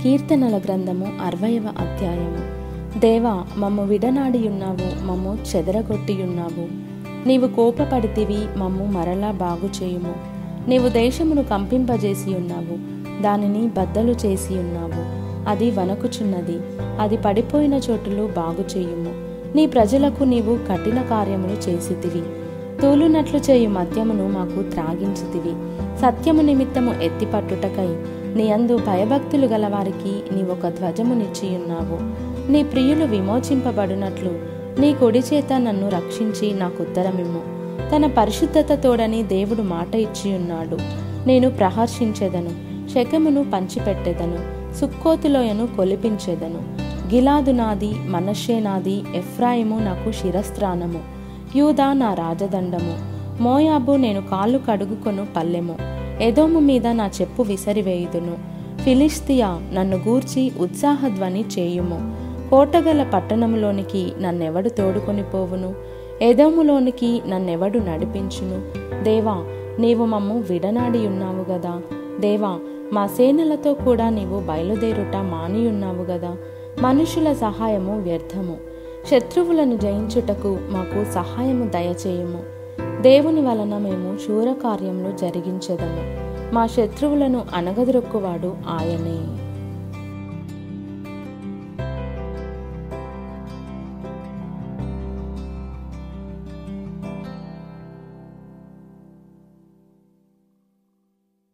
కీర్తనల గ్రంథము 60వ అధ్యాయము. దేవా, మమ్ము విడనాడియున్నావు, మమ్ము చెదరగొట్టియున్నావు. నీవు కోపపడితివి, మమ్ము మరలా బాగు చేయుము. నీవు దేశమును కంపింపజేసి ఉన్నావు, దానిని బద్దలు చేసి ఉన్నావు. అది వణకుచున్నది, అది పడిపోయిన చోటులు బాగు చేయుము. నీ ప్రజలకు నీవు కఠిన కార్యములు చేసితివి. తూలునట్లు చేయు మద్యమును మాకు త్రాగించితివి. సత్యము నిమిత్తము ఎత్తిపట్టుటకై నీ యందు భయభక్తులు గలవారికి నీవొక ధ్వజమునిచ్చియున్నావు. నీ ప్రియులు విమోచింపబడినట్లు నీ కుడి చేత నన్ను రక్షించి నాకుత్తరమిమ్ము. తన పరిశుద్ధత తోడని దేవుడు మాట ఇచ్చియున్నాడు. నేను ప్రహర్షించెదను, శకెమును పంచిపెట్టెదను, సుక్కోతులోయను కొలిపించెదను. గిలాదు నాది, మనష్షే నాది, ఎఫ్రాయిము నాకు శిరస్త్రాణము, యూదా నా రాజదండము. మోయాబు నేను కాళ్ళు కడుగుకొను పల్లెము, ఎదోము మీద నా చెప్పు విసరివేయుదును. ఫిలిష్తియా, నన్ను గూర్చి ఉత్సాహధ్వని చేయుము. కోటగల పట్టణములోనికి నన్నెవడు తోడుకొని పోవును? ఎదోములోనికి నన్నెవడు నడిపించును? దేవా, నీవు మమ్ము విడనాడియున్నావు గదా. దేవా, మా సేనలతో కూడా నీవు బయలుదేరుట మానియున్నావు గదా. మనుషుల సహాయము వ్యర్థము. శత్రువులను జయించుటకు మాకు సహాయము దయచేయుము. దేవుని వలన మేము శూరకార్యములు జరిగించెదము. మా శత్రువులను అణగద్రొక్కువాడు ఆయనే.